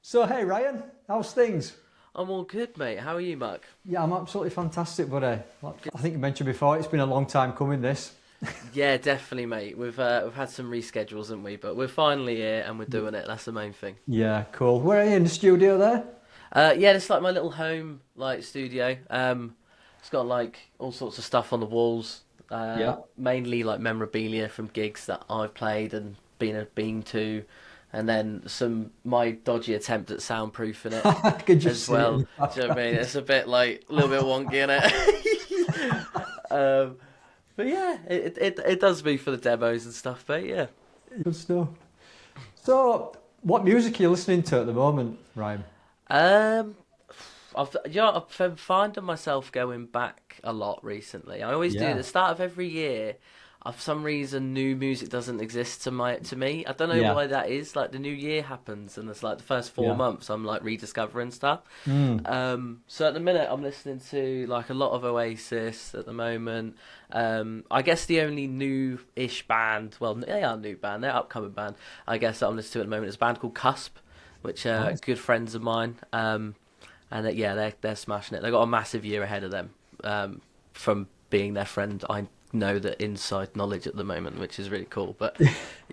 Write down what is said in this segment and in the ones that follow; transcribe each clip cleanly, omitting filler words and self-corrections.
So, hey, Ryan, how's things? I'm all good, mate. How are you, Mark? Yeah, I'm absolutely fantastic, buddy. I think you mentioned before, it's been a long time coming, this. Yeah, definitely, mate. We've had some reschedules, haven't we? But we're finally here and we're doing it. That's the main thing. Yeah, cool. Where are you, in the studio there? Yeah, it's like my little home like studio. It's got like all sorts of stuff on the walls. Yeah. Mainly like memorabilia from gigs that I've played and been to, and then some my dodgy attempt at soundproofing it I could just as see it in well. the Do you know what I mean? background. It's a bit like a little bit wonky in it. um, but yeah, it does me for the demos and stuff. But yeah. Good stuff. So, what music are you listening to at the moment, Ryan? Um, I've been finding myself going back a lot recently. I always do. At Yeah. the start of every year, for some reason, new music doesn't exist to me. I don't know Yeah. why that is. Like the new year happens, and it's like the first four Yeah. months, I'm like rediscovering stuff. Mm. So at the minute, I'm listening to like a lot of Oasis at the moment. I guess the only new-ish band, well, they are a new band, they're upcoming band. I guess that I'm listening to at the moment is a band called Cusp, which are Nice. good friends of mine. And yeah, they're smashing it. They've got a massive year ahead of them. From being their friend, I know that inside knowledge at the moment, which is really cool. But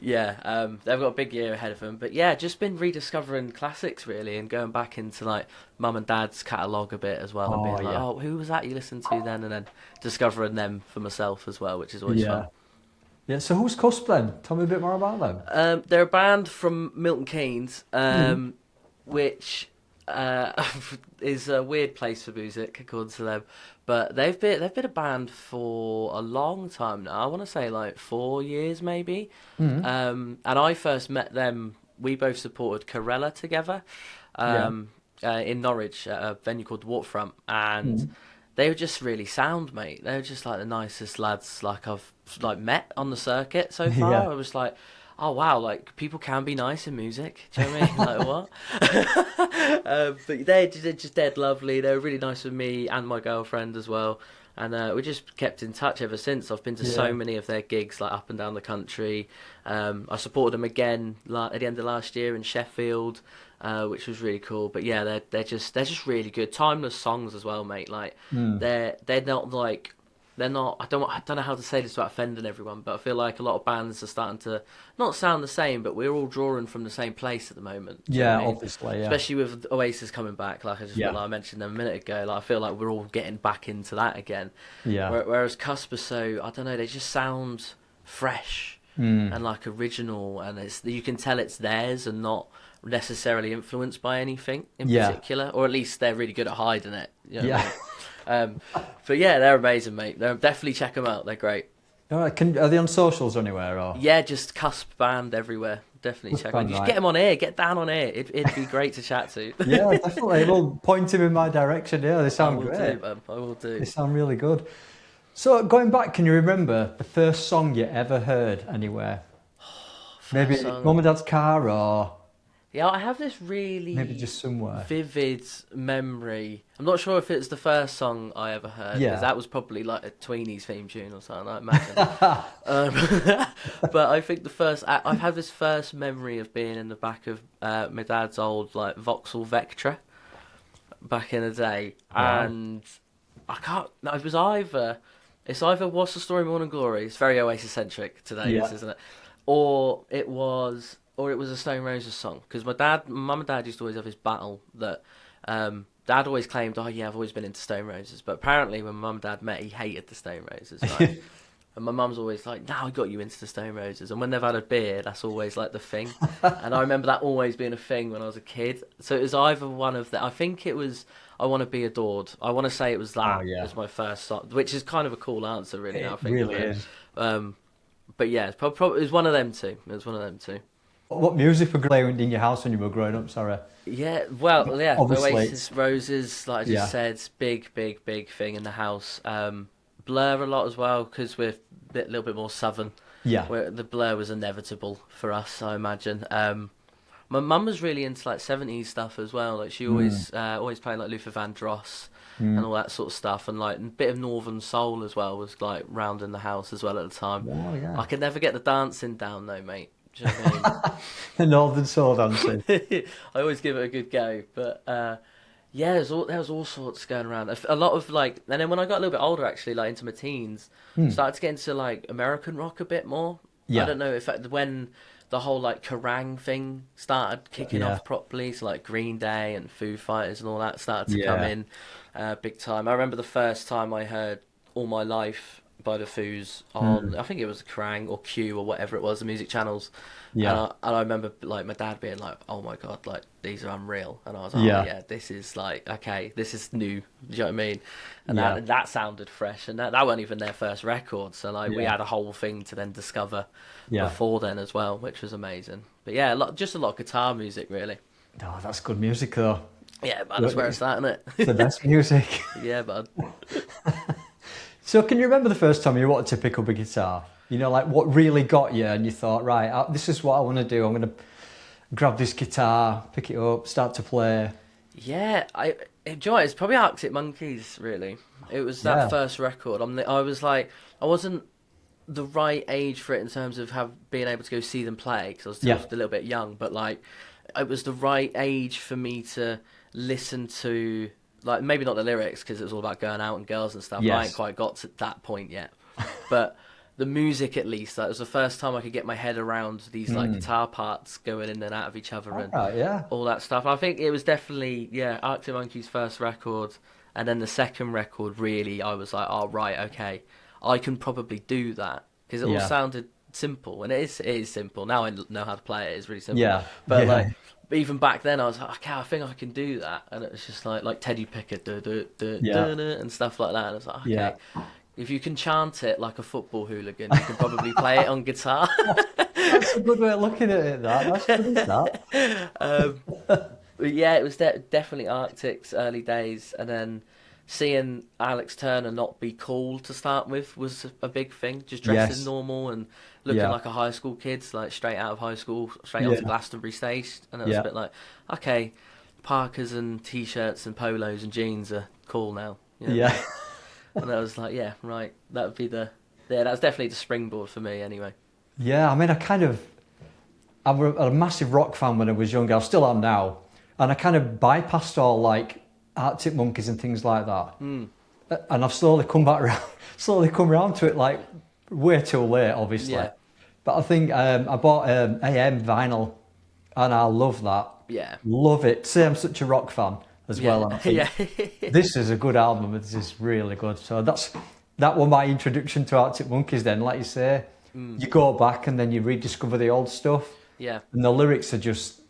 yeah, they've got a big year ahead of them. But yeah, just been rediscovering classics really, and going back into like mum and dad's catalogue a bit as well, and Oh, being like, yeah. oh, who was that you listened to then, and then discovering them for myself as well, which is always fun. Yeah. Yeah, so who's Cusp then? Tell me a bit more about them. They're a band from Milton Keynes, Mm. which uh, is a weird place for music, according to them. But they've been a band for a long time now. I want to say like 4 years maybe. Mm. And I first met them. We both supported Corella together, Yeah. in Norwich at a venue called the Waterfront, and Mm. they were just really sound, mate. They were just like the nicest lads like I've like met on the circuit so Yeah. far. I was like, oh wow, like people can be nice in music. Do you know what I mean? Like what? But they're just dead lovely. They were really nice with me and my girlfriend as well. And we just kept in touch ever since. I've been to so Yeah. many of their gigs, like up and down the country. I supported them again at the end of last year in Sheffield, which was really cool. But yeah, they're just really good, timeless songs as well, mate. Like Mm. they're not like they're not. I don't know how to say this without offending everyone, but I feel like a lot of bands are starting to not sound the same, but we're all drawing from the same place at the moment. Do you know Yeah, what I mean? obviously, yeah. Especially with Oasis coming back, like Yeah. I mentioned them a minute ago. Like I feel like we're all getting back into that again. Yeah. Whereas Cusp are so I don't know, they just sound fresh Mm. and like original, and it's you can tell it's theirs and not necessarily influenced by anything in Yeah. particular, or at least they're really good at hiding it. You know what I Yeah. mean? But yeah, they're amazing, mate. Definitely check them out. They're great. All right, are they on socials anywhere or? Yeah, just Cusp band everywhere. Definitely That's check them out. fun, You should right? get them on air. Get down on air. It'd be great to chat to. Yeah, definitely. Well, point him in my direction. Yeah, they I sound will do, great. man. I will They do. sound really good. So, going back, can you remember the first song you ever heard anywhere? Maybe First song. mum and dad's car, or Yeah, I have this maybe really just somewhere. vivid memory. I'm not sure if it's the first song I ever heard because Yeah. that was probably like a Tweenies theme tune or something, I imagine. Um, but I think I've had this first memory of being in the back of my dad's old like Vauxhall Vectra back in the day, Wow. and I can't. No, it was either What's the Story, Morning Glory. It's very Oasis centric today, Yeah. this isn't it? Or it was a Stone Roses song because mum and dad used to always have this battle that dad always claimed, oh yeah, I've always been into Stone Roses, but apparently when mum and dad met, he hated the Stone Roses, right? And my mum's always like, "No, I got you into the Stone Roses." And when they've had a beer, that's always like the thing. And I remember that always being a thing when I was a kid. So it was either one of the. I think it was "I Want to Be Adored." I want to say it was Oh that yeah, as my first song, which is kind of a cool answer, really. Now I it think of really it. is. Um, but yeah, it was one of them two. It was one of them two. What music were playing in your house when you were growing up? Sorry. Yeah, well, yeah, Obviously, Oasis, Roses, like I yeah, just said, big, big, big thing in the house. Blur a lot as well because we're little bit more southern. yeah. Where the Blur was inevitable for us, I imagine. My mum was really into like 70s stuff as well. Like she Mm, always played like Luther Vandross and mm. all that sort of stuff, and like a bit of Northern Soul as well was like round in the house as well at the time. Wow, yeah. I could never get the dancing down though, mate. Do you know what I mean? The Northern Soul dancing. I always give it a good go, but yeah, there was all sorts going around. A lot of like, and then when I got a little bit older, actually, like into my teens, Hmm. started to get into like American rock a bit more. I Yeah, don't know if when the whole like Kerrang thing started kicking yeah, off properly, so like Green Day and Foo Fighters and all that started to come yeah, in big time. I remember the first time I heard All My Life by the Foos on, mm, I think it was Kerrang or Q or whatever it was, the music channels. yeah, And I remember like my dad being like, "Oh my god, like these are unreal," and I was like, "Oh yeah, yeah, this is like okay, this is new." Do you know what I mean? And yeah, that sounded fresh, and that wasn't even their first record, so like we yeah, had a whole thing to then discover yeah. before then as well, which was amazing. But yeah, just a lot of guitar music really. Oh, that's good music though. Yeah, man, that's where it's at, isn't It's the it? best music. Yeah, man. So, can you remember the first time you wanted to pick up a guitar? You know, like what really got you, and you thought, right, this is what I want to do. I'm going to grab this guitar, pick it up, start to play. Yeah, I enjoy it. It's probably Arctic Monkeys, really. It was that Yeah, first record. I was like, I wasn't the right age for it in terms of being able to go see them play because I was still yeah, a little bit young. But like, it was the right age for me to listen to like maybe not the lyrics because it was all about going out and girls and stuff. I ain't yes, quite got to that point yet, but the music at least. That was the first time I could get my head around these like mm. guitar parts going in and out of each other All and right, yeah, all that stuff. I think it was definitely Arctic Monkeys' first record, and then the second record. Really, I was like, oh right, okay, I can probably do that because it all yeah, sounded simple, and it is simple. Now I know how to play it. It's really simple, yeah, but yeah, like even back then, I was like, okay, I think I can do that, and it was just like Teddy Pickett, yeah, and stuff like that. And I was like, yeah. okay. If you can chant it like a football hooligan, you can probably play it on guitar. That's a good way of looking at it. That's good as that. um, But yeah, it was definitely Arctic's early days, and then seeing Alex Turner not be cool to start with was a big thing. Just dressing Yes, normal and looking yeah, like a high school kid, like straight out of high school, straight onto yeah, Glastonbury stage, and it was a yeah, bit like, okay, Parkers and t-shirts and polos and jeans are cool now. You know what I yeah. mean? And I was like, yeah, right, that would be yeah, that's definitely the springboard for me anyway. Yeah, I mean, I was a massive rock fan when I was younger. I still am now, and I kind of bypassed all like Arctic Monkeys and things like that. Mm. And I've slowly come back around, slowly come around to it like way too late, obviously. Yeah, But I think I bought AM vinyl, and I love that. yeah, Love it. See, I'm such a rock fan as well, and I yeah, think yeah. this is a good album. This is really good. So that was my introduction to Arctic Monkeys. Then, like you say, Mm. you go back and then you rediscover the old stuff, Yeah, and the lyrics are just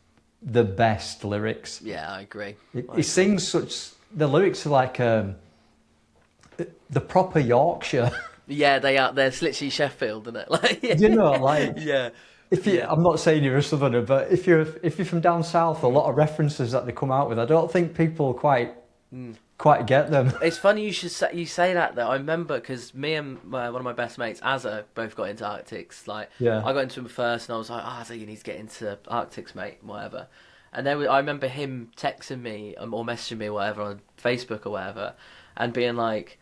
the best lyrics. yeah, I agree. He sings such. The lyrics are like the proper Yorkshire. Yeah, they are. They're literally Sheffield, isn't it? Like, You know, like yeah, if you, yeah, I'm not saying you're a southerner, but if you're from down south, a lot of references that they come out with, I don't think people quite get them. It's funny you say that though. I remember because me and one of my best mates, Azza, both got into Arctics. Like, Yeah, I got into him first, and I was like, "Oh, Azza, you need to get into Arctics, mate, whatever." And then I remember him texting me or messaging me, or whatever, on Facebook or whatever, and being like,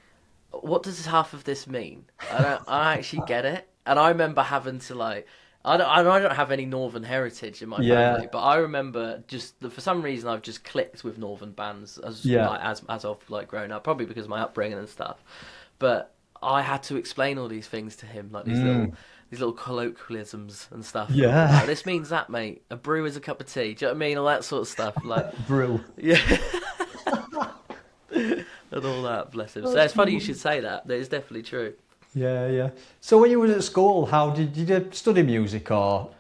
"What does half of this mean?" I don't actually get it. And I remember having to like. I don't have any Northern heritage in my yeah, family, but I remember for some reason I've just clicked with Northern bands yeah, as I've like grown up, probably because of my upbringing and stuff. But I had to explain all these things to him, like these little colloquialisms and stuff. yeah. Like, this means that, mate. A brew is a cup of tea. Do you know what I mean? All that sort of stuff. Like, Brill. yeah, and all that. Bless him. So it's funny you should say that. That is definitely true. Yeah, yeah. So when you were at school, how did you study music or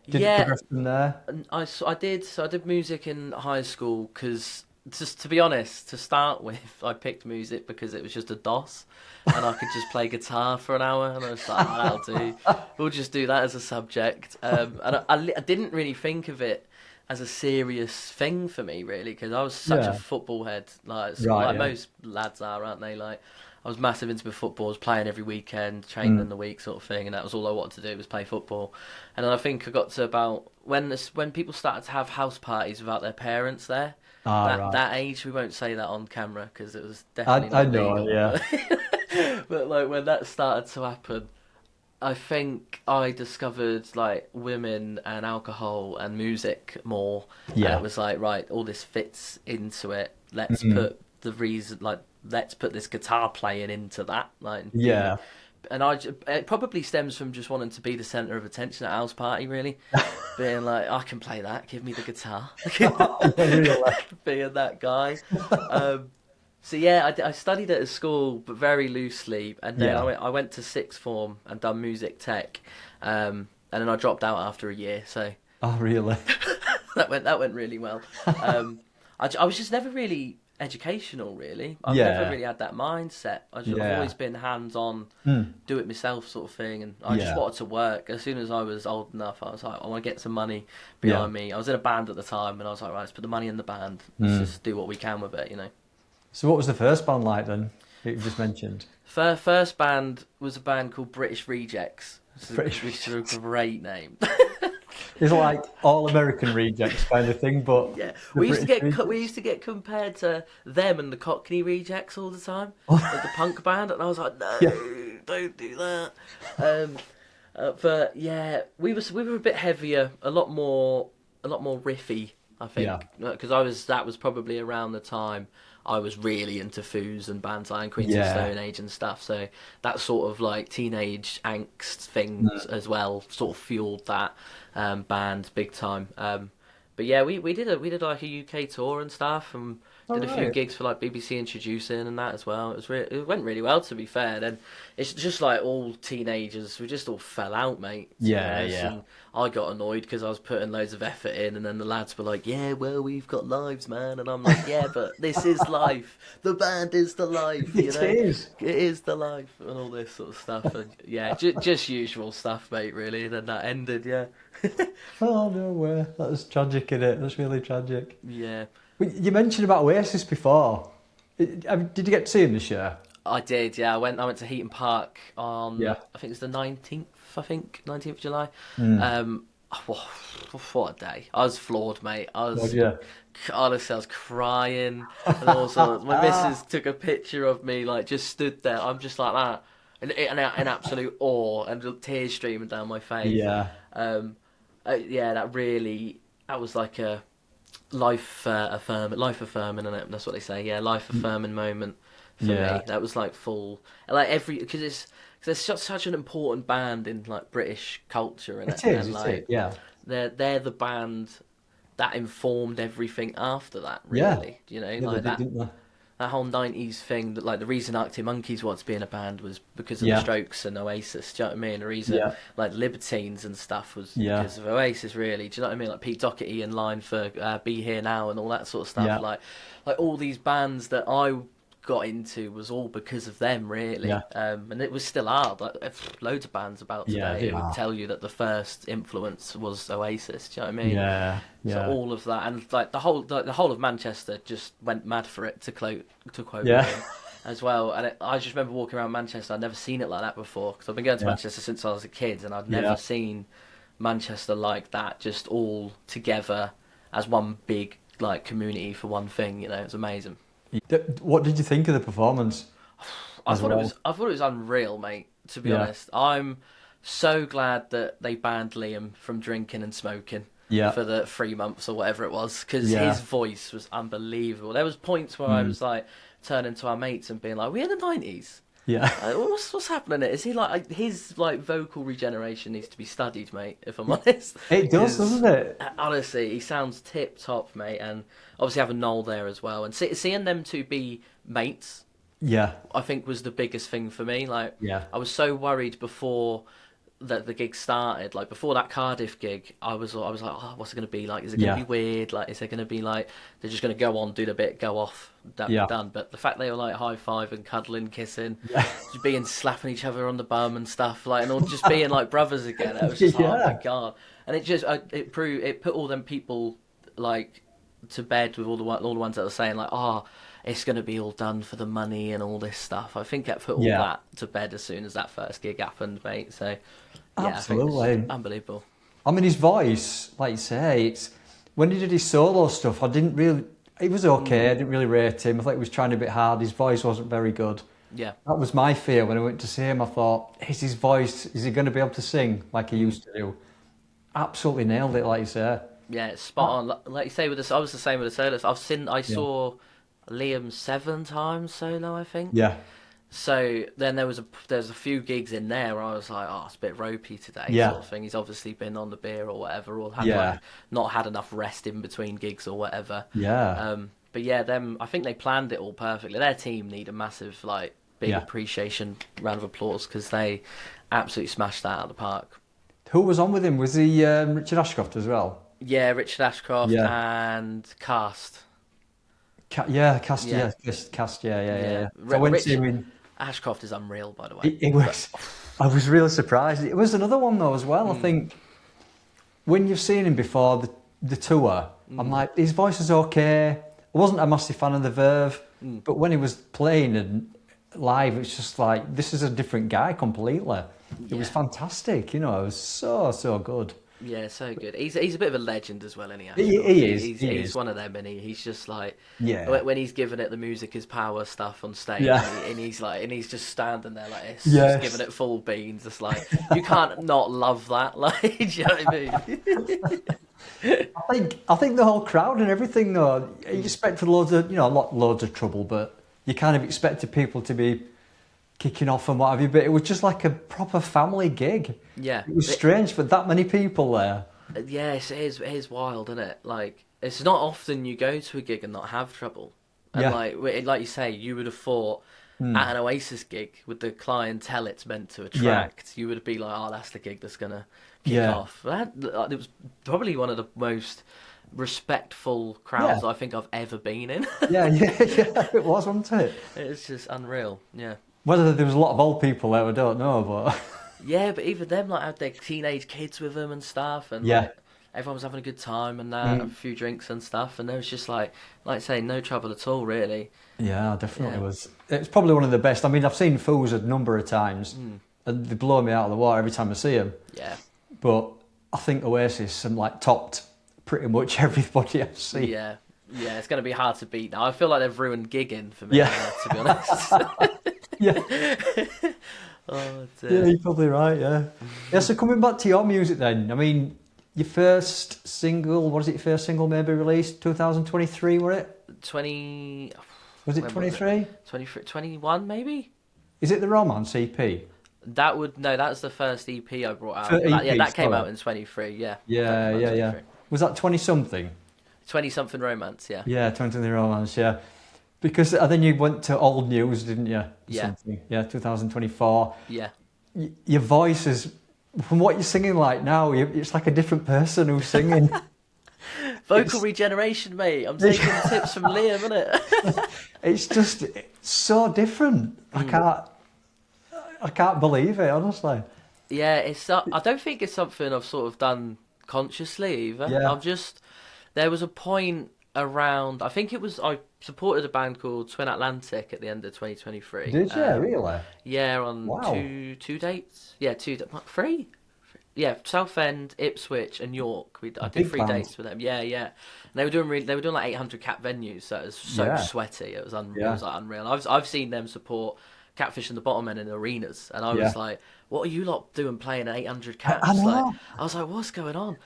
did it Yeah, progress from there? and I did. So I did music in high school because, just to be honest, to start with, I picked music because it was just a DOS, and I could just play guitar for an hour, and I was like, "Oh, that'll do. We'll just do that as a subject." And I didn't really think of it as a serious thing for me, really, because I was such a Yeah. football head, like Right, like yeah. most lads are, aren't they? Like, I was massive into my football. I was playing every weekend, training in the week, sort of thing, and that was all I wanted to do was play football. And then I think I got to about when people started to have house parties without their parents there. Ah, That right. that age, we won't say that on camera because it was I definitely I not know, legal. yeah. But like when that started to happen, I think I discovered like women and alcohol and music more. And Yeah. it was like, right, all this fits into it. Let's Mm. put the reason, like, let's put this guitar playing into that. Like, be, Yeah. and it probably stems from just wanting to be the center of attention at a house party, really. Being like, I can play that, give me the guitar. Yeah, really. Being that guy. Um, so yeah, I studied it at school, but very loosely, and then Yeah. I went to sixth form and done music tech, and then I dropped out after a year. So Oh, really? that went really well. I was just never really educational, really. I've never Yeah. really had that mindset. I've Yeah. always been hands on, Mm. do it myself sort of thing, and I just Yeah. wanted to work. As soon as I was old enough, I was like, I want to get some money Yeah. behind me. I was in a band at the time, and I was like, right, let's put the money in the band. Let's Mm. just do what we can with it. So what was the first band like then? That you just mentioned. First band was a band called British Rejects, British which is a great name. It's like all American rejects kind of thing, but Yeah, the British rejects. we used to get compared to them and the Cockney Rejects all the time, like the punk band, and I was like, no, Yeah. don't do that. Um, but yeah, we were a bit heavier, a lot more riffy, I think, Yeah. because that was probably around the time I was really into Foos and bands like Queens of Yeah. Stone Age and stuff. So that sort of like teenage angst things as well sort of fueled that band big time. But yeah, we did like a UK tour and stuff, and did a few Alright. gigs for like BBC Introducing and that as well. It went really well, to be fair. Then it's just like all teenagers, we just all fell out, mate. to be Yeah, honest. yeah. And I got annoyed because I was putting loads of effort in, and then the lads were like, "Yeah, well, we've got lives, man," and I'm like, "Yeah, but this is life. The band is the life, you It know. is. It is the life," and all this sort of stuff. And yeah, just usual stuff, mate. Really. And then that ended. Yeah, Oh, no way. That was tragic, innit? That's really tragic. yeah. You mentioned about Oasis before. Did you get to see them this year? I did, yeah. I went to Heaton Park on, Yeah. I think it's the 19th, 19th of July. Mm. What a day. I was floored, mate. God, yeah. Honestly, I was crying. And also, my missus took a picture of me, like, just stood there. I'm just like that, in absolute awe, and tears streaming down my face. Yeah. Yeah, that was like a life affirming, isn't it? That's what they say. Yeah, life affirming moment for Yeah. me. That was like full, like because there's such an important band in like British culture, and It is, and it like is, yeah. they're the band that informed everything after that. Yeah. Really, Yeah, like they that. did, didn't That whole '90s thing, that like the reason Arctic Monkeys wanted to be in a band was because of Yeah. the Strokes and Oasis. Do you know what I mean? The reason Yeah. like Libertines and stuff was Yeah. because of Oasis. Really, do you know what I mean? Like Pete Doherty in line for "Be Here Now" and all that sort of stuff. Yeah. Like all these bands that I got into was all because of them, really. Yeah. And it was still hard. Like loads of bands about Yeah, today they would are. tell you that the first influence was Oasis. Do you know what I mean? Yeah. So Yeah. all of that, and like the whole of Manchester just went mad for it, to quote Yeah. him, as well. And I just remember walking around Manchester. I'd never seen it like that before, because I've been going to Yeah. Manchester since I was a kid, and I'd never Yeah. seen Manchester like that, just all together as one big like community for one thing. It was amazing. What did you think of the performance? I As thought well? I thought it was unreal, mate. To be Yeah. honest, I'm so glad that they banned Liam from drinking and smoking Yeah. for the 3 months or whatever it was, because Yeah. his voice was unbelievable. There was points where I was like turning to our mates and being like, "We in the '90s? Yeah. Like, what's happening? Is he like his like vocal regeneration needs to be studied, mate? If I'm honest, It does, 'Cause, doesn't it? honestly, he sounds tip top, mate. And obviously having Noel there as well, and seeing them two be mates, Yeah. I think was the biggest thing for me. Like, Yeah. I was so worried before that the gig started. Like before that Cardiff gig, I was like, oh, what's it going to be like? Is it going to Yeah. be weird? Like, is it going to be like they're just going to go on, do the bit, go off, Yeah. done? But the fact they were like high five and cuddling, kissing, Yeah. just being slapping each other on the bum and stuff, like, and all just being like brothers again. It was just oh Yeah. my god, and it put all them people like to bed with all the ones that were saying like, oh, it's going to be all done for the money and all this stuff. I think it put all Yeah. that to bed as soon as that first gig happened, mate. So yeah, Absolutely. I think it's unbelievable. I mean, his voice, like you say, it's when he did his solo stuff. I didn't really. It was okay. I didn't really rate him. I thought he was trying a bit hard. His voice wasn't very good. Yeah. That was my fear when I went to see him. I thought, is his voice, is he going to be able to sing like he used to do? Absolutely nailed it, like you say. Yeah, it's spot on. Like you say with this, I was the same with the solos. I Yeah. saw Liam 7 times solo, I think. Yeah. So then there's a few gigs in there where I was like, oh, it's a bit ropey today, Yeah. sort of thing. He's obviously been on the beer or whatever, or had Yeah. like not had enough rest in between gigs or whatever. Yeah. But yeah, I think they planned it all perfectly. Their team need a massive like big Yeah. appreciation round of applause because they absolutely smashed that out of the park. Who was on with him? Was he Richard Ashcroft as well? Yeah, Richard Ashcroft Yeah. and Cast. Yeah, Cast. Yeah. Yeah, Cast. Yeah, yeah, yeah. Yeah, yeah. So I went to him in. Ashcroft is unreal, by the way. It was. I was really surprised. It was another one though as well. I think when you've seen him before the tour, I'm like, his voice is okay. I wasn't a massive fan of the Verve, but when he was playing and live, it's just like this is a different guy completely. It was Yeah. fantastic. You know, it was so good. Yeah, so good. He's a bit of a legend as well, isn't He is. He's one of them, and he's just like Yeah. when he's giving it the music is power stuff on stage, Yeah. and he's just standing there like this, Yes. just giving it full beans. It's like you can't not love that. Like, do you know what I mean? I think the whole crowd and everything though, you expected loads of not loads of trouble, but you kind of expected people to be kicking off and what have you. But it was just like a proper family gig. Yeah, It was strange for that many people there. yes, it is wild, isn't it? Like, it's not often you go to a gig and not have trouble. And Yeah. like you say, you would have thought at an Oasis gig with the clientele it's meant to attract, you would be like, oh, that's the gig that's gonna kick Yeah. off. It was probably one of the most respectful crowds Yeah. I think I've ever been in. Yeah, it was, wasn't it? It's just unreal. Yeah. Whether there was a lot of old people there, I don't know, but Yeah, but even them like had their teenage kids with them and stuff, and Yeah. like, everyone was having a good time and that, a few drinks and stuff, and there was just like I say, no trouble at all, really. yeah, definitely Yeah. was. It's probably one of the best. I mean, I've seen Fools a number of times, and they blow me out of the water every time I see them. Yeah, But I think Oasis have like topped pretty much everybody I've seen. yeah, yeah. It's going to be hard to beat now. I feel like they've ruined gigging for me. Yeah. Now, to be honest. Yeah, Oh yeah, dear. you're probably right. Yeah, yeah. So coming back to your music, then, I mean, your first single, what is it? Your first single maybe released 2023, were it? 20, Was it when was 23? 23, 21 maybe. Is it the Romance EP? That's the first EP I brought out. For That EP, came sorry. out in 23. Yeah. Yeah, That came out in yeah, yeah. 23. Was that 20 something? 20 something romance. Yeah. Yeah, 20 the Romance. Yeah, because then you went to Old News, didn't you? Or Yeah. Something. Yeah, 2024. Yeah. Your voice is, from what you're singing like now, it's like a different person who's singing. Vocal regeneration, mate. I'm taking tips from Liam, innit? It's so different. I can't believe it, honestly. Yeah, I don't think it's something I've sort of done consciously either. Yeah. There was a point around, I think it was, I supported a band called Twin Atlantic at the end of 2023. Did you really? Yeah, on Wow. two dates. Yeah, three. Yeah, Southend, Ipswich, and York. I did big 3 band. dates with them. Yeah, yeah. And they were doing like 800 cap venues, so it was so Yeah. sweaty. It was unreal. Yeah. It was like unreal. I've seen them support Catfish and the Bottom in arenas, and I was Yeah. like, "What are you lot doing playing at 800 caps?" I know. Like, I was like, "What's going on?"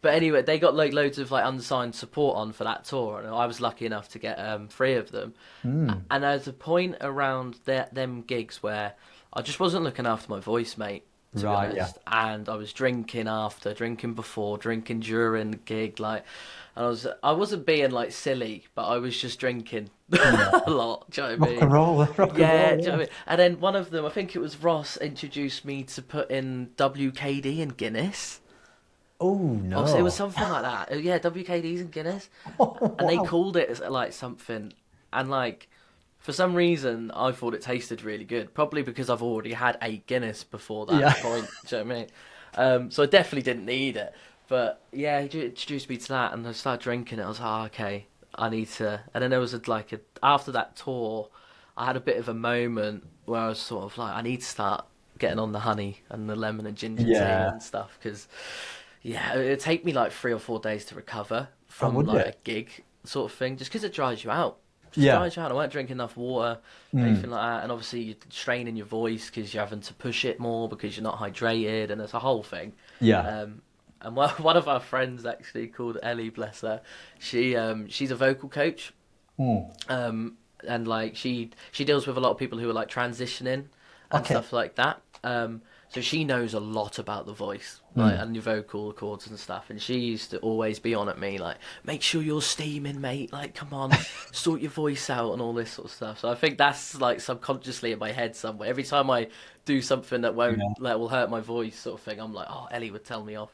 But anyway, they got like loads of like unsigned support on for that tour, and I was lucky enough to get 3 of them. And there's a point around them gigs where I just wasn't looking after my voice, mate. To Right, be honest. And I was drinking after, drinking before, drinking during the gig, like, and I wasn't being like silly, but I was just drinking a lot. Do you know what I mean? Rock and roll. Yeah, do you know what I mean? And then one of them, I think it was Ross, introduced me to put in WKD and Guinness. Oh no! It was something like that. Yeah, WKDs and Guinness, and they called it like something, and like for some reason I thought it tasted really good. Probably because I've already had 8 Guinness before that Yeah. point. Do you know what I mean? So I definitely didn't need it. But yeah, he introduced me to that, and I started drinking it. I was like, oh, okay, I need to. And then there was after that tour, I had a bit of a moment where I was sort of like, I need to start getting on the honey and the lemon and ginger tea Yeah. and stuff, because yeah, it'd take me like 3 or 4 days to recover from would like it? a gig sort of thing, just because it dries you out. Yeah. I weren't drinking enough water, anything like that. And obviously you're straining your voice because you're having to push it more because you're not hydrated, and it's a whole thing. Yeah. And one of our friends actually called Ellie, bless her, she's a vocal coach. Mm. And like she deals with a lot of people who are like transitioning and Okay. stuff like that. So she knows a lot about the voice, like and your vocal cords and stuff. And she used to always be on at me like, make sure you're steaming, mate. Like, come on, sort your voice out and all this sort of stuff. So I think that's like subconsciously in my head somewhere. Every time I do something that will hurt my voice, sort of thing, I'm like, oh, Ellie would tell me off.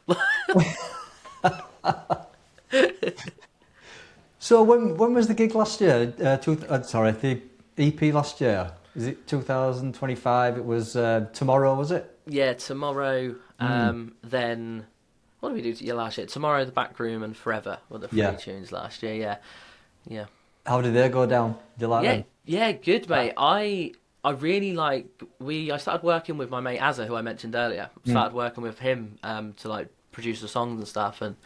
So when was the gig last year? Sorry, the EP last year. Is it 2025? It was tomorrow, was it? Yeah, tomorrow. Then what did we do last year? Tomorrow, the Back Room, and Forever were the three tunes last year. Yeah, yeah. How did they go down? Do you like them? Yeah, good, mate. I really like. I started working with my mate Azza, who I mentioned earlier. Started working with him to like produce the songs and stuff, and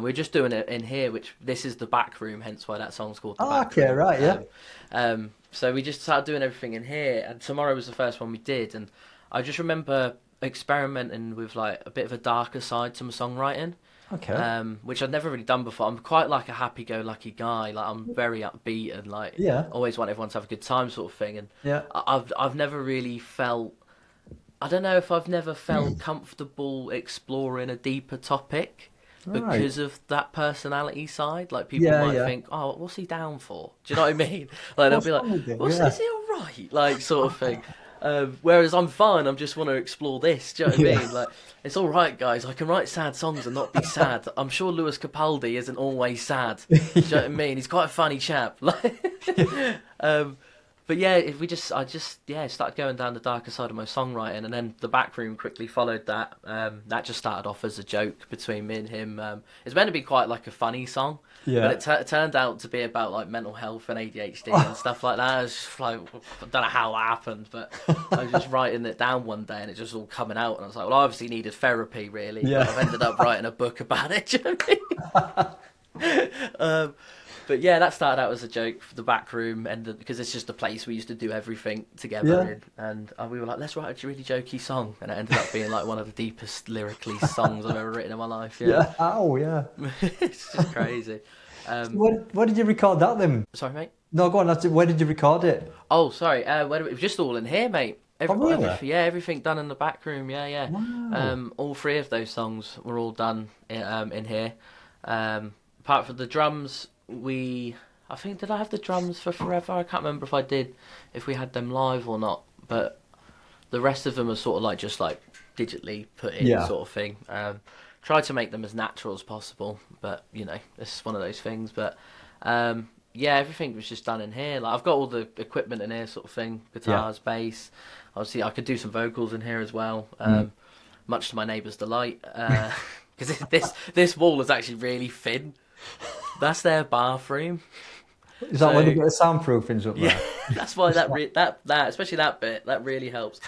we're just doing it in here. Which this is the Back Room, hence why that song's called the Back Room. Right, yeah. So we just started doing everything in here, and tomorrow was the first one we did, and I just remember experimenting with like a bit of a darker side to my songwriting. Okay. Which I'd never really done before. I'm quite like a happy-go-lucky guy. Like I'm very upbeat and like always want everyone to have a good time, sort of thing. And I've never really felt. I don't know if I've never felt comfortable exploring a deeper topic because of that personality side. Like people might think, "Oh, what's he down for?" Do you know what I mean? Like they'll be like, "Is he all right?" Like sort of thing. Whereas I'm fine, I just want to explore this. Do you know what I mean? Like, it's all right, guys. I can write sad songs and not be sad. I'm sure Lewis Capaldi isn't always sad. Do you know what I mean? He's quite a funny chap. But yeah, I just started going down the darker side of my songwriting, and then the Back Room quickly followed that. That just started off as a joke between me and him. It's meant to be quite like a funny song, but it turned out to be about like mental health and ADHD and stuff like that. I was just like, I don't know how that happened, but I was just writing it down one day, and it just all coming out, and I was like, well, I obviously needed therapy, really. But I've ended up writing a book about it. Do you know what I mean? But yeah, that started out as a joke for the Back Room, and because it's just a place we used to do everything together in, and we were like, let's write a really jokey song, and it ended up being like one of the deepest lyrically songs I've ever written in my life. Yeah. Oh yeah. It's just crazy. Where did you record that then? Sorry, mate. No, go on. Where did you record it? Oh, sorry. It was just all in here, mate. Really? Everything done in the Back Room. Yeah. Wow. All three of those songs were all done in here. Apart from the drums. I think, did I have the drums for Forever? I can't remember if we had them live or not, but the rest of them are sort of like just like digitally put in sort of thing. Try to make them as natural as possible, but you know, it's one of those things. But everything was just done in here. Like I've got all the equipment in here, sort of thing, guitars, bass. Obviously, I could do some vocals in here as well, much to my neighbour's delight, because this wall is actually really thin. That's their bathroom. Is that when you get the soundproofings up there? Yeah, that's why that especially that bit that really helps.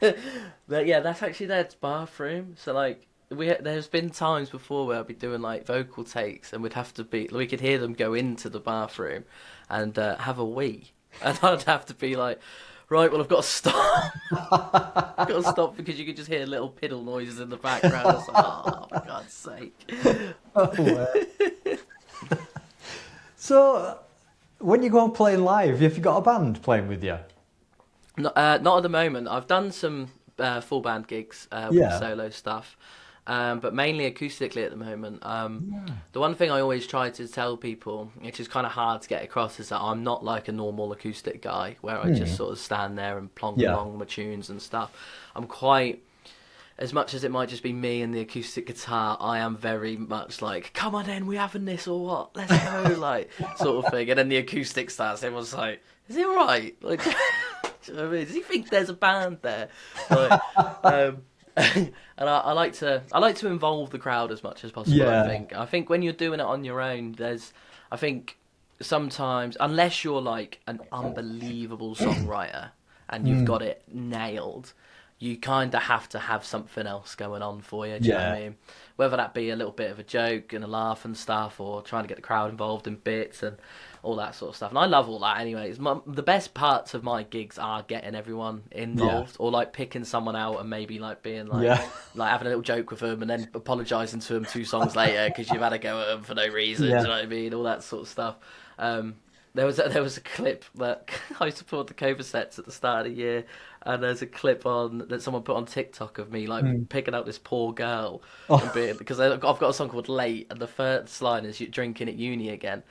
But yeah, that's actually their bathroom. So like there's been times before where I'd be doing like vocal takes, and we could hear them go into the bathroom and have a wee, and I'd have to be like, right, well, I've got to stop. I've got to stop because you could just hear little piddle noises in the background. I was like, oh, for God's sake. So, when you go and play live, have you got a band playing with you? Not at the moment. I've done some full band gigs with solo stuff. But mainly acoustically at the moment. The one thing I always try to tell people, which is kind of hard to get across, is that I'm not like a normal acoustic guy where I just sort of stand there and plonk along my tunes and stuff. I'm quite, as much as it might just be me and the acoustic guitar, I am very much like, come on in, we having this or what? Let's go, like, sort of thing. And then the acoustic starts, everyone's like, is he alright? Like, do you know what I mean? Does he think there's a band there? Like, and I like to involve the crowd as much as possible. I think when you're doing it on your own, I think sometimes, unless you're like an unbelievable songwriter and you've got it nailed, you kind of have to have something else going on for you. Do you know what I mean? Whether that be a little bit of a joke and a laugh and stuff, or trying to get the crowd involved in bits and all that sort of stuff. And I love all that anyway. The best parts of my gigs are getting everyone involved, or like picking someone out and maybe like being like, like having a little joke with them and then apologising to them 2 songs later because you've had a go at them for no reason. Do you know what I mean? All that sort of stuff. There was a clip that I used to put on the cover sets at the start of the year, and there's a clip that someone put on TikTok of me like picking out this poor girl, because I've got a song called Late, and the first line is "You're drinking at uni again."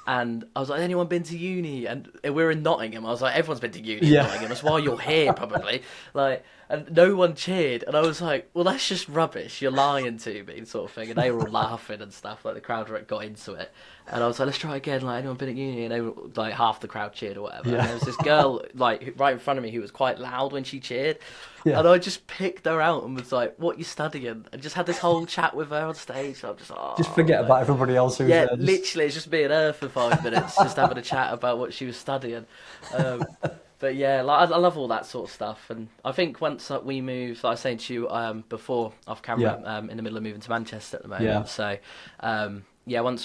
And I was like, anyone been to uni? And we're in Nottingham. I was like, everyone's been to uni in Nottingham. That's why you're here, probably. Like, and no one cheered. And I was like, well, that's just rubbish. You're lying to me, sort of thing. And they were all laughing and stuff. Like, the crowd got into it. And I was like, let's try again. Like, anyone been at uni? And they were, like, half the crowd cheered or whatever. And there was this girl, like, right in front of me who was quite loud when she cheered. And I just picked her out and was like, what you studying? And just had this whole chat with her on stage. So I'm just forget about everybody else who's there. Literally, it's just me and her for 5 minutes, just having a chat about what she was studying. But yeah, like I love all that sort of stuff. And I think once we moved, like I was saying to you before off camera, in the middle of moving to Manchester at the moment. Yeah. So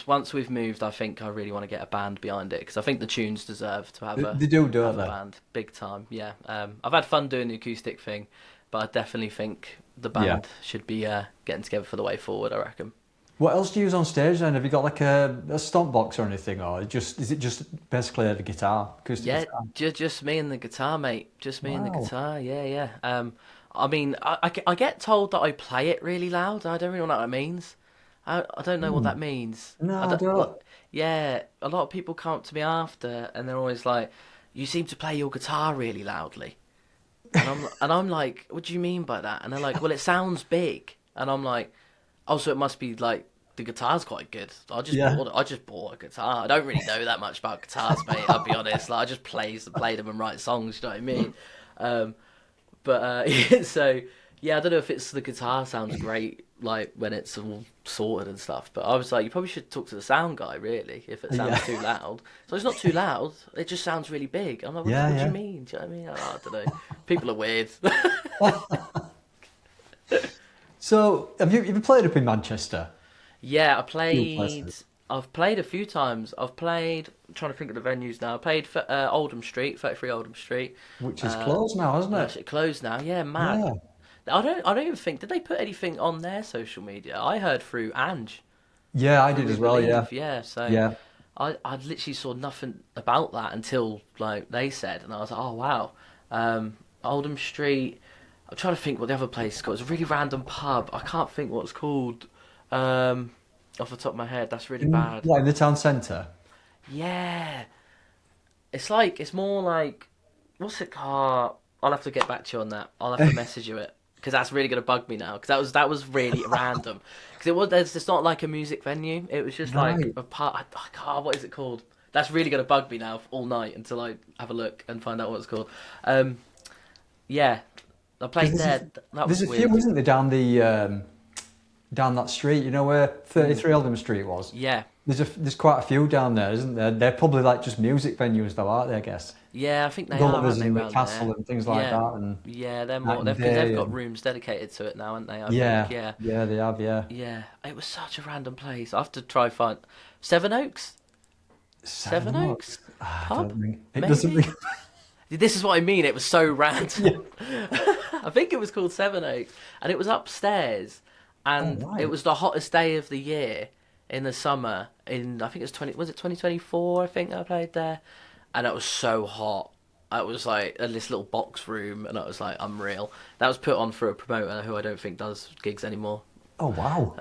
once we've moved, I think I really want to get a band behind it, because I think the tunes deserve to have a band, big time. Yeah, I've had fun doing the acoustic thing, but I definitely think the band should be getting together for the way forward, I reckon. What else do you use on stage then? Have you got like a stomp box or anything, or is it just basically the guitar? Yeah, just me and the guitar, mate. Just me and the guitar. Yeah. I mean, I get told that I play it really loud. I don't really know what that means. I don't know what that means. No, I don't. Yeah, a lot of people come up to me after, and they're always like, "You seem to play your guitar really loudly," and I'm like, "What do you mean by that?" And they're like, "Well, it sounds big," and I'm like, "Oh, so it must be like the guitar's quite good." I just bought a guitar. I don't really know that much about guitars, mate. I'll be honest. Like, I just play them and write songs. You know what I mean? So yeah, I don't know if it's the guitar sounds great, like when it's all sorted and stuff. But I was like, you probably should talk to the sound guy, really, if it sounds too loud. So it's not too loud. It just sounds really big. I'm like, what do you mean? Do you know what I mean? I don't know. People are weird. So have you played up in Manchester? Yeah, I've played a few times. I'm trying to think of the venues now. I played for Oldham Street, 33 Oldham Street. Which is closed now, hasn't it? It's closed now, yeah, mad. Yeah. I don't even think, did they put anything on their social media? I heard through Ange. Yeah, I did as well, yeah. Yeah, so yeah. I literally saw nothing about that until like they said, and I was like, oh wow. Oldham Street, I'm trying to think what the other place is called. It's a really random pub. I can't think what it's called. Off the top of my head, that's really bad. What, in the town centre? Yeah. It's more like, what's it called? I'll have to get back to you on that. I'll have to message you it, because that's really gonna bug me now. Because that was really random. Because it's not like a music venue. It was just like a part. What is it called? That's really gonna bug me now all night until I have a look and find out what it's called. Yeah, I played there. That was weird. There's a few, isn't there, down that street, you know where 33 Oldham Street was? Yeah. There's quite a few down there, isn't there? They're probably like just music venues though, aren't they, I guess? Yeah, I think they Gullivers are. And the Castle and things like that. And yeah, they're more. They've got rooms dedicated to it now, haven't they? I think. Yeah, they have, yeah. Yeah, it was such a random place. I have to try find... Seven Oaks? Seven Oaks? Pub? It doesn't ring. This is what I mean, it was so random. I think it was called Seven Oaks, and it was upstairs. And it was the hottest day of the year in the summer. I think it was 2024? I think I played there, and it was so hot. It was like this little box room, and I was like, unreal. That was put on for a promoter who I don't think does gigs anymore. Oh wow!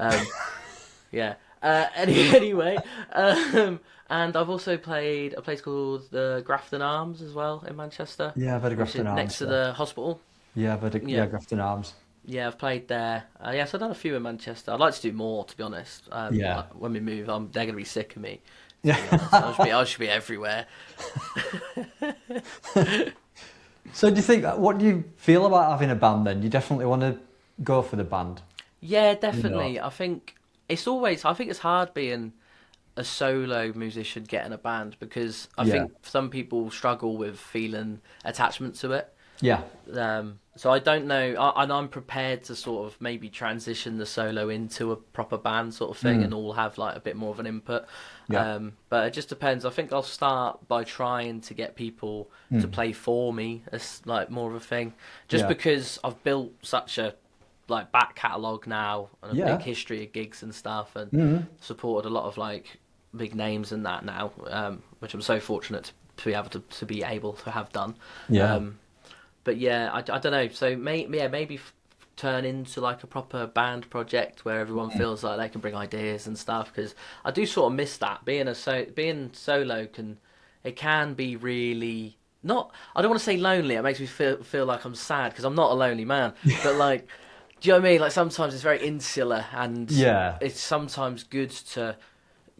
Yeah. Anyway, and I've also played a place called the Grafton Arms as well in Manchester. Yeah, I've heard of Grafton Arms next to the hospital. Yeah, I've heard of Grafton Arms. Yeah, I've played there. So I've done a few in Manchester. I'd like to do more, to be honest. When we move, they're going to be sick of me. Yeah, I should be everywhere. So what do you feel about having a band then? You definitely want to go for the band? Yeah, definitely. I think it's hard being a solo musician getting a band, because I think some people struggle with feeling attachment to it. Yeah. So I don't know, and I'm prepared to sort of maybe transition the solo into a proper band sort of thing, and all have like a bit more of an input. Yeah. But it just depends. I think I'll start by trying to get people to play for me as like more of a thing, just Yeah. because I've built such a like back catalogue now and a big Yeah. history of gigs and stuff, and Mm. supported a lot of like big names and that now, which I'm so fortunate to be able to be able to have done. Yeah. But yeah, I don't know. So maybe turn into like a proper band project where everyone feels like they can bring ideas and stuff. Because I do sort of miss that. Being solo can be really not. I don't want to say lonely. It makes me feel like I'm sad because I'm not a lonely man. But like, do you know what I mean? Like sometimes it's very insular, and Yeah. it's sometimes good to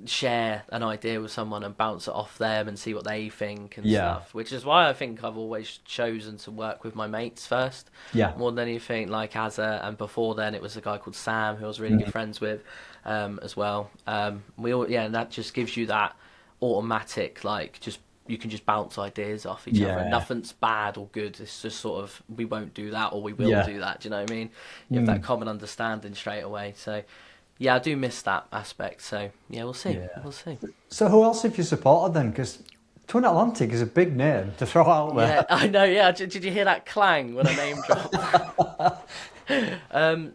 share an idea with someone and bounce it off them and see what they think and Yeah. stuff, which is why I think I've always chosen to work with my mates first, Yeah. more than anything. Like and before then it was a guy called Sam who I was really good friends with, as well. And that just gives you that automatic, like, just you can just bounce ideas off each other. Yeah. Nothing's bad or good. It's just sort of, we won't do that or we will Yeah. do that. Do you know what I mean? You have that common understanding straight away. So yeah, I do miss that aspect. So yeah, we'll see. Yeah. We'll see. So who else have you supported then? Because Twin Atlantic is a big name to throw out there. Yeah, I know. Yeah, did you hear that clang when I name dropped?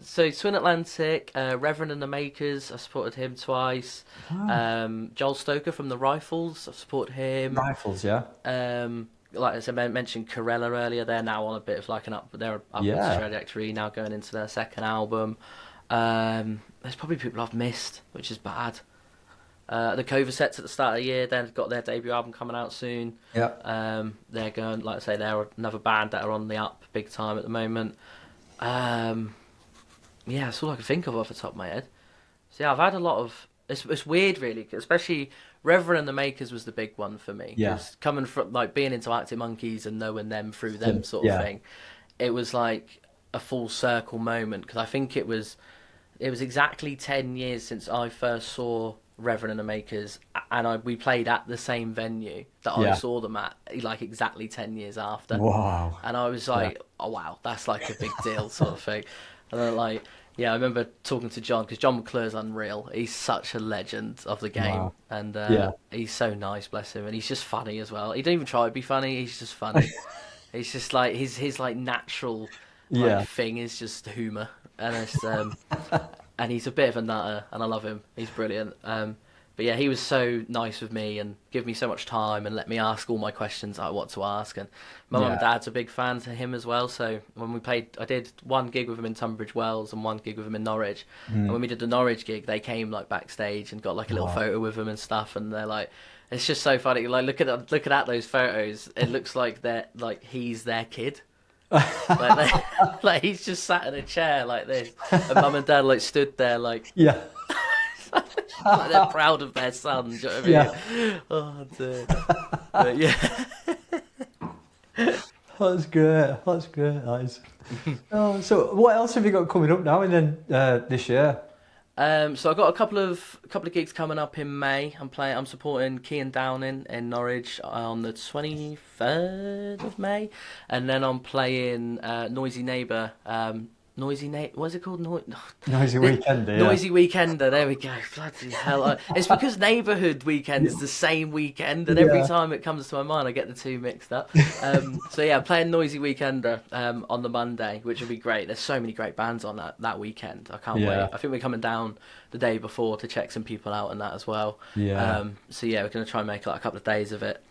So Twin Atlantic, Reverend and the Makers, I supported him twice. Joel Stoker from the Rifles, I've supported him. Rifles, yeah. Like I said, I mentioned Corella earlier. They're now on a bit of like they're upwards Yeah. trajectory now, going into their second album. There's probably people I've missed, which is bad. The Cover Sets at the start of the year, they've got their debut album coming out soon. Yeah. They're going, like I say, they're another band that are on the up big time at the moment. Yeah, that's all I can think of off the top of my head. So yeah, I've had a lot of. It's weird, really, especially Reverend and the Makers was the big one for me. Yeah. 'Cause coming from like being into Arctic Monkeys and knowing them through them sort of thing, it was like a full circle moment, because I think it was exactly 10 years since I first saw Reverend and the Makers, and we played at the same venue that I saw them at, like exactly 10 years after. Wow. And I was like, oh wow, that's like a big deal sort of thing. And then like, yeah, I remember talking to John, because John McClure's unreal. He's such a legend of the game. Wow. And he's so nice, bless him. And he's just funny as well. He don't even try to be funny, he's just funny. He's just like, his like natural thing is just humour. And it's and he's a bit of a nutter, and I love him. He's brilliant. But yeah, he was so nice with me and give me so much time and let me ask all my questions like what to ask. And my mum and dad's a big fan to him as well. So when we played, I did one gig with him in Tunbridge Wells and one gig with him in Norwich. And when we did the Norwich gig, they came like backstage and got like a little photo with him and stuff. And they're like, it's just so funny. Like looking at those photos, it looks like he's their kid. Like he's just sat in a chair like this, and mum and dad like stood there like like they're proud of their son. Do you know what I mean? Oh dear. But yeah. That's great. Nice. So what else have you got coming up now and then this year? So I've got a couple of gigs coming up in May. I'm supporting Kean Downing in Norwich on the 23rd of May, and then I'm playing Noisy Neighbour. What is it called? Noisy Weekender. Yeah. Noisy Weekender. There we go. Bloody hell! It's because Neighbourhood Weekend is the same weekend, and every time it comes to my mind, I get the two mixed up. So yeah, I'm playing Noisy Weekender on the Monday, which will be great. There's so many great bands on that weekend. I can't wait. I think we're coming down the day before to check some people out and that as well. Yeah. So yeah, we're going to try and make like a couple of days of it.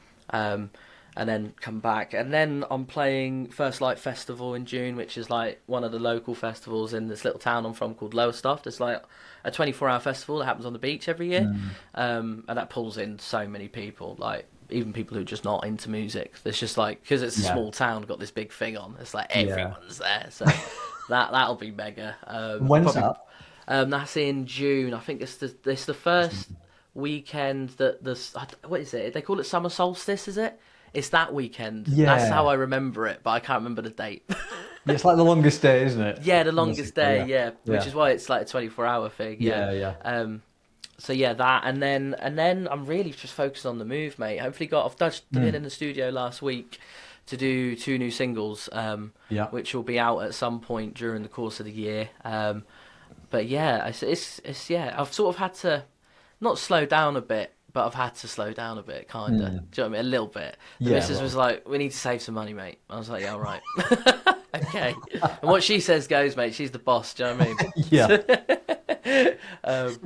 And then come back. And then I'm playing First Light Festival in June, which is like one of the local festivals in this little town I'm from called Lowestoft. It's like a 24-hour festival that happens on the beach every year. And that pulls in so many people, like even people who are just not into music. There's just like, because it's a small town, got this big thing on. It's like everyone's there. So that'll be mega. When's that? That's in June. I think it's the first weekend that what is it? They call it summer solstice, is it? It's that weekend. Yeah. That's how I remember it, but I can't remember the date. It's like the longest day, isn't it? Yeah, the longest day, yeah. Which is why it's like a 24-hour thing. Yeah. So yeah, that, and then I'm really just focused on the move, mate. I've been in the studio last week to do 2 new singles, Yeah. which will be out at some point during the course of the year. But yeah, it's yeah, I've sort of had to not slow down a bit, but I've had to slow down a bit, kind of. Do you know what I mean? A little bit. The Yeah, missus well, was like, "We need to save some money, mate." I was like, "Yeah, all right." Okay. And what she says goes, mate. She's the boss. Do you know what I yeah, mean?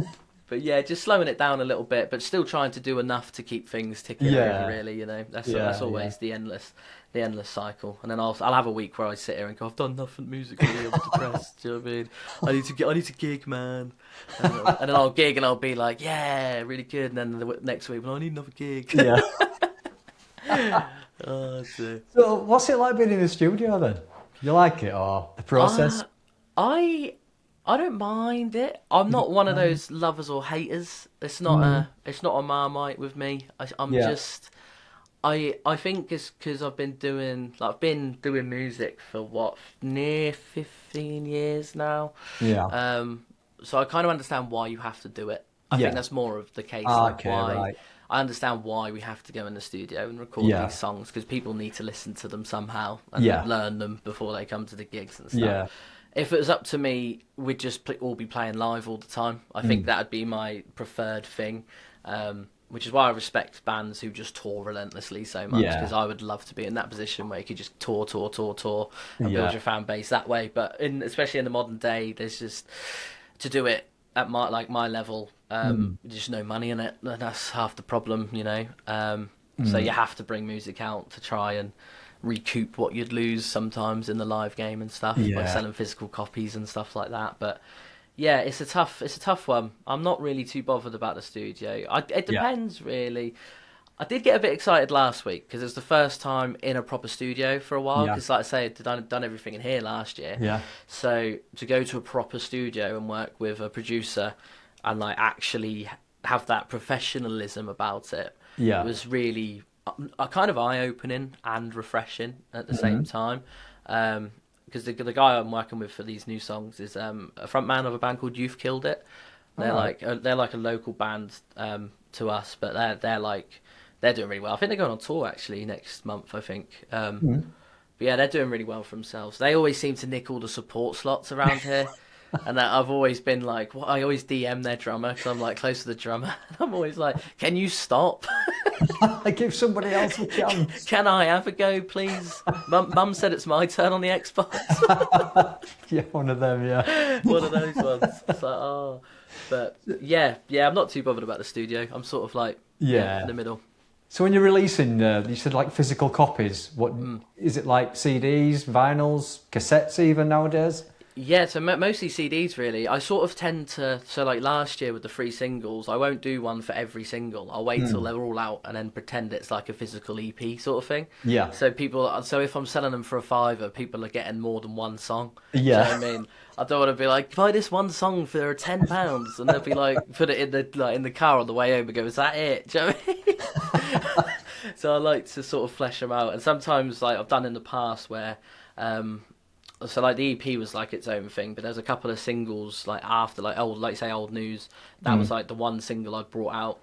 But yeah, just slowing it down a little bit, but still trying to do enough to keep things ticking over. yeah, Really, you know, that's yeah, always the endless cycle. And then I'll have a week where I sit here and go, I've done nothing musically. I'm depressed. Do you know what I mean? I need to gig, man. And then I'll gig and I'll be like, yeah, really good. And then the next week, well, I need another gig. yeah. Oh dear. So, what's it like being in the studio then? You like it or the process? I I don't mind it. I'm not one of those lovers or haters. It's not a Marmite with me. I'm Yeah, just I think it's because I've been doing music for what, near 15 years now. yeah, So I kind of understand why you have to do it. I think yeah. that's more of the case, Ah, like okay, why right. I understand why we have to go in the studio and record Yeah, these songs, because people need to listen to them somehow and yeah, learn them before they come to the gigs and stuff. yeah, If it was up to me, we'd just all be playing live all the time. I think that'd be my preferred thing, which is why I respect bands who just tour relentlessly so much, because yeah, I would love to be in that position where you could just tour, and build yeah. your fan base that way. But especially in the modern day, there's just to do it at my level, there's just no money in it. And that's half the problem, you know. So you have to bring music out to try and recoup what you'd lose sometimes in the live game and stuff, by Yeah, selling physical copies and stuff like that. But yeah, it's a tough one. I'm not really too bothered about the studio. It yeah, depends really. I did get a bit excited last week because it was the first time in a proper studio for a while. yeah, Because, like I say, I'd done everything in here last year. yeah, So to go to a proper studio and work with a producer and like actually have that professionalism about it yeah. was really kind of eye-opening and refreshing at the same time. Because the guy I'm working with for these new songs is a front man of a band called You've Killed It. All right. They're like a local band to us, but they're doing really well. I think they're going on tour actually next month, I think. But yeah, they're doing really well for themselves. They always seem to nick all the support slots around here. And I've always been like, I always DM their drummer because I'm like close to the drummer. And I'm always like, can you stop? I give somebody else a chance. Can I have a go, please? Mum said it's my turn on the Xbox. Yeah, one of them. Yeah, One of those ones. It's like, oh. But yeah, I'm not too bothered about the studio. I'm sort of like, yeah. in the middle. So when you're releasing, you said like physical copies. What is it like? CDs, vinyls, cassettes, even nowadays? Yeah, so mostly CDs really. I sort of tend to, so like last year with the 3 singles, I won't do one for every single. I'll wait till they're all out and then pretend it's like a physical EP sort of thing. Yeah, So if I'm selling them for a fiver, people are getting more than one song. yeah, Do you know what I mean? I don't want to be like, buy this one song for £10, and they'll be like, put it in the car on the way home and go, is that it? Do you know what I mean? So I like to sort of flesh them out, and sometimes like I've done in the past where. So like the EP was like its own thing, but there's a couple of singles like after like old news. That was like the one single I brought out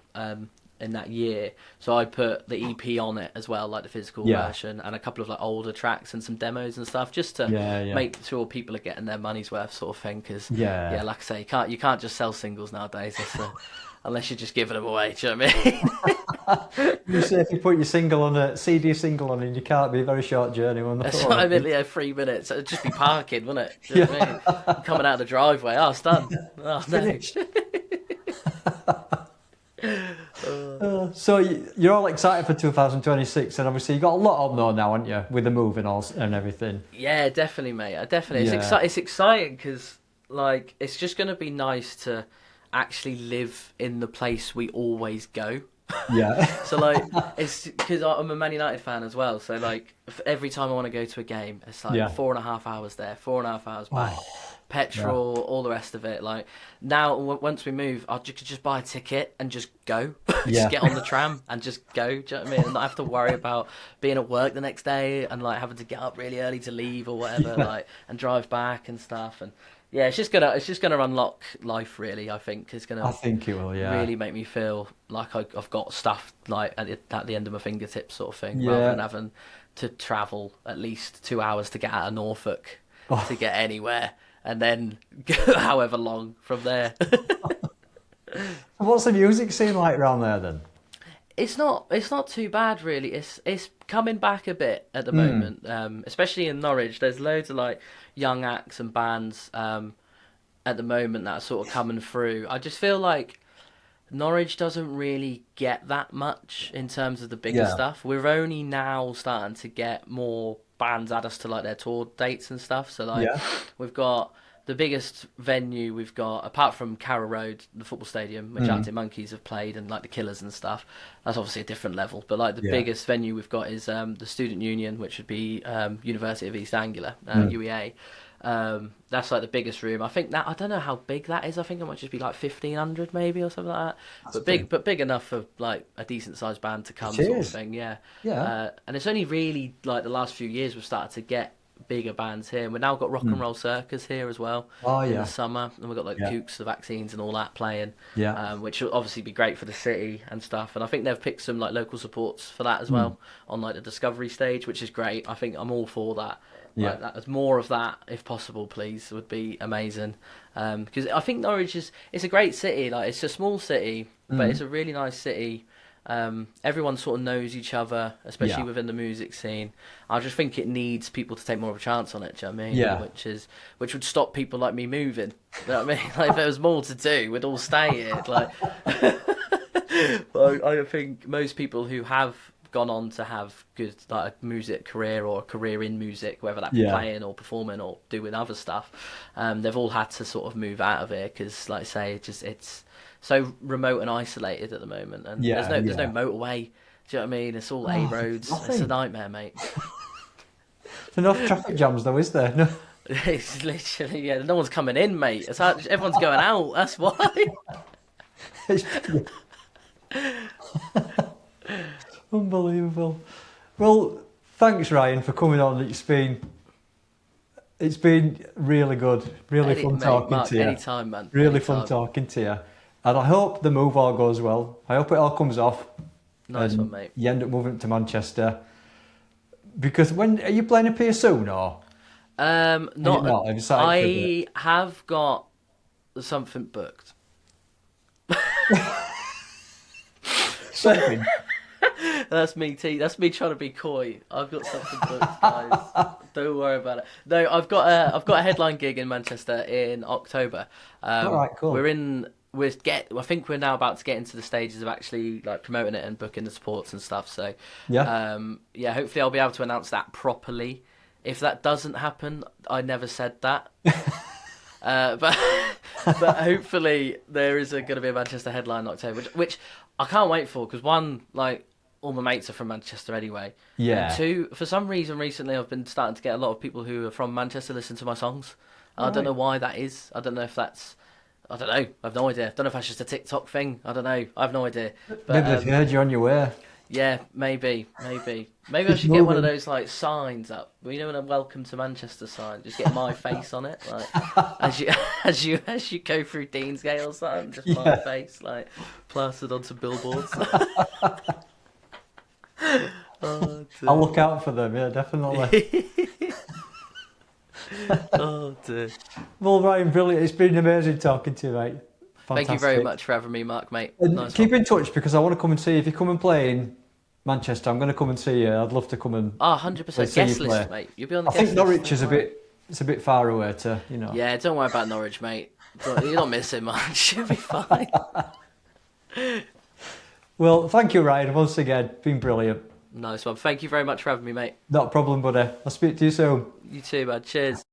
in that year. So I put the EP on it as well, like the physical version, and a couple of like older tracks and some demos and stuff, just to make sure people are getting their money's worth, sort of thing. Because like I say, you can't just sell singles nowadays. Unless you're just giving them away, do you know what I mean? You say if you put your single on a CD single on, and you can't be a very short journey. That's what I mean. 3 minutes. It'd just be parking, wouldn't it? Do you know what I mean? Coming out of the driveway. Oh, it's done. Oh, Finished. So you're all excited for 2026, and obviously you got a lot on though now, haven't you, with the move and everything? Yeah, definitely, mate. Definitely. Yeah. It's exciting because like it's just going to be nice to actually live in the place we always go. Yeah. So like it's because I'm a Man United fan as well, so like every time I want to go to a game it's like 4.5 hours there, 4.5 hours back, petrol, all the rest of it. Like now once we move, I could just buy a ticket and just go. Just get on the tram and just go, do you know what I mean? And not have to worry about being at work the next day and like having to get up really early to leave or whatever, like, and drive back and stuff. And yeah, it's just gonna unlock life, really. I think I think it will. Yeah. really make me feel like I've got stuff like at the end of my fingertips, sort of thing, rather than having to travel at least 2 hours to get out of Norfolk Oh. to get anywhere, and then go however long from there. What's the music scene like around there then? It's not too bad really. It's coming back a bit at the moment, especially in Norwich. There's loads of like young acts and bands at the moment that are sort of coming through. I just feel like Norwich doesn't really get that much in terms of the bigger Yeah. stuff. We're only now starting to get more bands add us to like their tour dates and stuff. So like Yeah. we've got the biggest venue we've got, apart from Carrow Road, the football stadium, which Arctic Monkeys have played, and like the Killers and stuff. That's obviously a different level. But like the Yeah. biggest venue we've got is the Student Union, which would be University of East Anglia, UEA. That's like the biggest room. I think that, I don't know how big that is. I think it might just be like 1,500 maybe or something like that. But big enough for like a decent sized band to come, sort of is. thing. Yeah. Yeah. And it's only really like the last few years we've started to get bigger bands here. And we've now got Rock and Roll Circus here as well. Oh, in yeah. the summer, and we've got like Yeah. Kooks, the Vaccines, and all that playing. Yeah. Which will obviously be great for the city and stuff. And I think they've picked some like local supports for that as well on like the Discovery stage, which is great. I think I'm all for that. Yeah. Like, that, more of that, if possible, please, would be amazing. Because I think Norwich it's a great city. Like it's a small city, but it's a really nice city. Everyone sort of knows each other, especially Yeah. within the music scene. I just think it needs people to take more of a chance on it. Do you know what I mean? Yeah. Which would stop people like me moving. You know what I mean? Like if there was more to do, we'd all stay here. Like, but I think most people who have gone on to have good like a music career or a career in music, whether that be Yeah. playing or performing or doing other stuff, they've all had to sort of move out of here because, like I say, it's so remote and isolated at the moment, and Yeah, there's no yeah. motorway. Do you know what I mean? It's all A roads. It's a nothing. nightmare, mate. There's enough traffic jams though, is there? No. It's literally, yeah. No one's coming in, mate. It's hard, everyone's going out. That's why. It's- Unbelievable. Well, thanks Ryan for coming on. It's been really good, really fun Mate, talking Mark, to you. anytime, man. Really fun Anytime. talking to you. And I hope the move all goes well. I hope it all comes off. Nice and one, mate. You end up moving to Manchester. Because when are you playing up here soon or? Not. not? Have you started for a I bit? have got something booked. Something. That's me trying to be coy. I've got something booked, guys. Don't worry about it. No, I've got a headline gig in Manchester in October. All right, cool. I think we're now about to get into the stages of actually like promoting it and booking the supports and stuff. So Yeah. hopefully I'll be able to announce that properly. If that doesn't happen, I never said that. But hopefully there is going to be a Manchester headline in October, which I can't wait for because one, like all my mates are from Manchester anyway. Yeah. And two, for some reason recently I've been starting to get a lot of people who are from Manchester listen to my songs. I don't know why that is. I don't know if that's. I don't know. I've no idea. I don't know if that's just a TikTok thing. I don't know. I have no idea. But, Maybe they've heard you on your way. yeah, maybe I should get one of those like signs up. You know, when a welcome to Manchester sign, just get my face on it, like as you go through Deansgate or something, just my face like plastered onto billboards. Oh, dear. I'll look out for them, yeah, definitely. Oh dear. Well, Ryan, brilliant. It's been amazing talking to you, mate. Thank you very Fantastic. much for having me, Mark, mate. And Nice keep one. in touch because I want to come and see you. If you come and play in Manchester, I'm going to come and see you. I'd love to come and. Oh, 100% see you guest play. list, mate. You'll be on the I guest think list. Norwich is it's a bit far away to, you know. Yeah, don't worry about Norwich, mate. You're not missing much. You'll be fine. Well, thank you, Ryan, once again. Been brilliant. Nice one. Thank you very much for having me, mate. Not a problem, buddy. I'll speak to you soon. You too, man. Cheers.